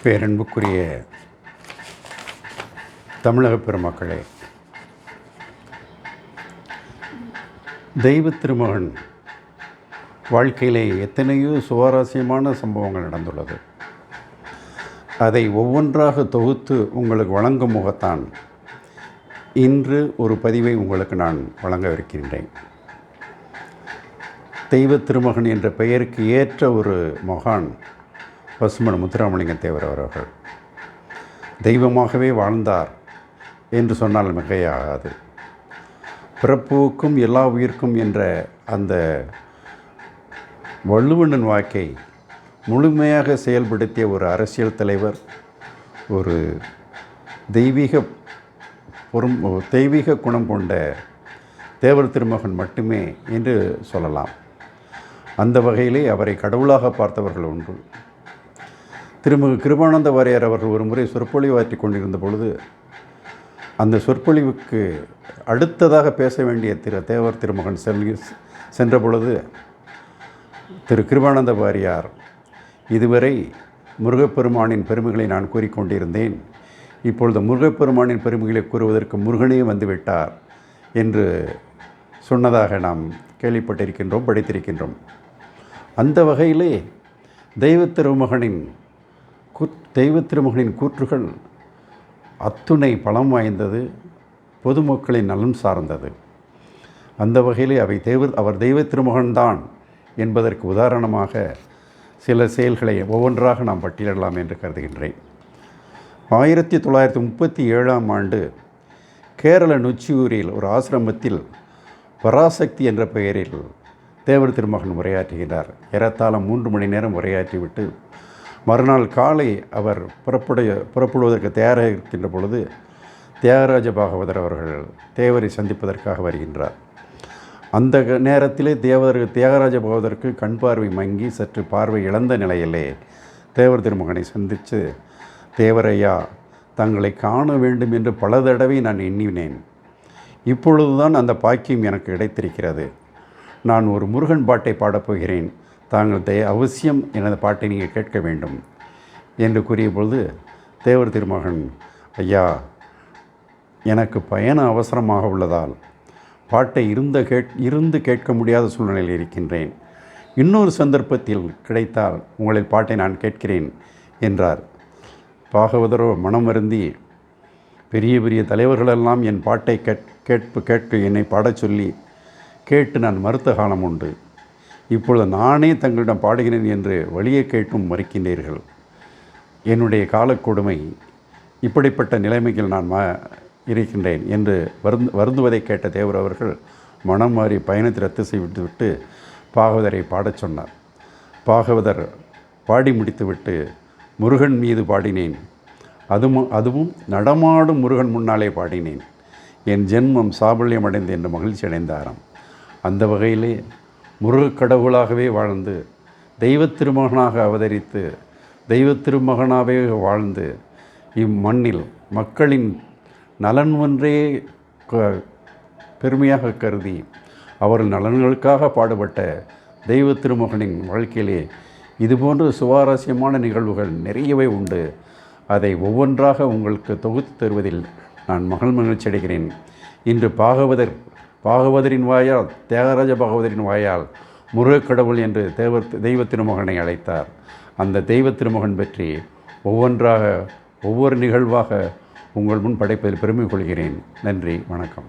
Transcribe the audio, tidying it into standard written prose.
பேரன்புக்குரிய தமிழக பெருமக்களே, தெய்வ திருமகன் வாழ்க்கையிலே எத்தனையோ சுவாரஸ்யமான சம்பவங்கள் நடந்துள்ளது. அதை ஒவ்வொன்றாக தொகுத்து உங்களுக்கு வழங்கும் முகத்தான் இன்று ஒரு பதிவை உங்களுக்கு நான் வழங்கவிருக்கின்றேன். தெய்வ திருமகன் என்ற பெயருக்கு ஏற்ற ஒரு மகான் பசுமன் முத்துராமலிங்க தேவர் அவர்கள். தெய்வமாகவே வாழ்ந்தார் என்று சொன்னால் மிகையாகாது. பிறப்புக்கும் எல்லா உயிர்க்கும் என்ற அந்த வள்ளுவனின் வாக்கை முழுமையாக செயல்படுத்திய ஒரு அரசியல் தலைவர், ஒரு தெய்வீக குணம் கொண்ட தேவர் திருமகன் மட்டுமே என்று சொல்லலாம். அந்த வகையிலே அவரை கடவுளாக பார்த்தவர்கள் உண்டு. திருமிகு கிருபானந்த வாரியார் அவர்கள் ஒரு முறை சொற்பொழிவாற்றி கொண்டிருந்த பொழுது, அந்த சொற்பொழிவுக்கு அடுத்ததாக பேச வேண்டிய தேவர் திருமகன் சென்ற பொழுது திரு கிருபானந்த வாரியார், இதுவரை முருகப்பெருமானின் பெருமைகளை நான் கூறிக்கொண்டிருந்தேன், இப்பொழுது முருகப்பெருமானின் பெருமைகளை கூறுவதற்கு முருகனே வந்துவிட்டார் என்று சொன்னதாக நாம் கேள்விப்பட்டிருக்கின்றோம், படித்திருக்கின்றோம். அந்த வகையிலே தெய்வ திருமகனின் கூற்றுகள் அத்துணை பலம் வாய்ந்தது, பொதுமக்களின் நலன் சார்ந்தது. அந்த வகையிலே அவர் தெய்வ திருமகன்தான் என்பதற்கு உதாரணமாக சில செயல்களை ஒவ்வொன்றாக நாம் பட்டியலிடலாம் என்று கருதுகின்றேன். 1937ஆம் ஆண்டு கேரள நொச்சியூரில் ஒரு ஆசிரமத்தில் பராசக்தி என்ற பெயரில் தேவர் திருமகன் உரையாற்றுகிறார். ஏறத்தாழ 3 மணி நேரம் உரையாற்றிவிட்டு மறுநாள் காலை அவர் புறப்படுவதற்கு தயாராக இருக்கின்ற பொழுது தியாகராஜ பாகவதர் அவர்கள் தேவரை சந்திப்பதற்காக வருகின்றார். அந்த நேரத்திலே தியாகராஜ பாகவதற்கு கண் பார்வை மங்கி சற்று பார்வை இழந்த நிலையிலே தேவர் திருமகனை சந்தித்து, தேவரையா, தங்களை காண வேண்டும் என்று பல தடவை நான் எண்ணினேன். இப்பொழுதுதான் அந்த பாக்கியம் எனக்கு கிடைத்திருக்கிறது. நான் ஒரு முருகன் பாட்டை பாடப்போகிறேன், தாங்கள் அவசியம் எனது பாட்டை நீங்கள் கேட்க வேண்டும் என்று கூறிய பொழுது தேவர் திருமகன், ஐயா, எனக்கு பயண அவசரமாக உள்ளதால் பாட்டை இருந்து கேட்க முடியாத சூழ்நிலையில் இருக்கின்றேன். இன்னொரு சந்தர்ப்பத்தில் கிடைத்தால் உங்களில் பாட்டை நான் கேட்கிறேன் என்றார். பாகவதரோ மனம் வருந்தி, பெரிய பெரிய தலைவர்களெல்லாம் என் பாட்டை கேட்க என்னை பாடச் சொல்லி கேட்டு நான் மறுத்த காலம் உண்டு. இப்பொழுது நானே தங்களிடம் பாடுகிறேன் என்று வழியை கேட்டும் மறுக்கின்றீர்கள். என்னுடைய காலக்கொடுமை, இப்படிப்பட்ட நிலைமையில் நான் இருக்கின்றேன் என்று வருந்துவதை கேட்ட தேவர் அவர்கள் மனம் மாறி பயணத்தை ரத்து செய்துவிட்டு பாகவதரை பாடச் சொன்னார். பாகவதர் பாடி முடித்துவிட்டு, முருகன் மீது பாடினேன், அதுவும் நடமாடும் முருகன் முன்னாலே பாடினேன், என் ஜென்மம் சாபல்யம் அடைந்து என்று மகிழ்ச்சி அடைந்தாராம். அந்த வகையிலே முருகக் கடவுளாகவே வாழ்ந்து, தெய்வ திருமகனாக அவதரித்து, தெய்வ திருமகனாகவே வாழ்ந்து, இம்மண்ணில் மக்களின் நலன் ஒன்றே பெருமையாக கருதி அவர்கள் நலன்களுக்காக பாடுபட்ட தெய்வ திருமகனின் வாழ்க்கையிலே இதுபோன்ற சுவாரஸ்யமான நிகழ்வுகள் நிறையவே உண்டு. அதை ஒவ்வொன்றாக உங்களுக்கு தொகுத்து தருவதில் நான் மகிழ்ச்சி அடைகிறேன். இன்று பாகவதரின் வாயால், தியாகராஜ பாகவதரின் வாயால் முருகக்கடவுள் என்று தெய்வ திருமகனை அழைத்தார். அந்த தெய்வ திருமகன் பற்றி ஒவ்வொரு நிகழ்வாக உங்கள் முன் படைப்பதில் பெருமை கொள்கிறேன். நன்றி, வணக்கம்.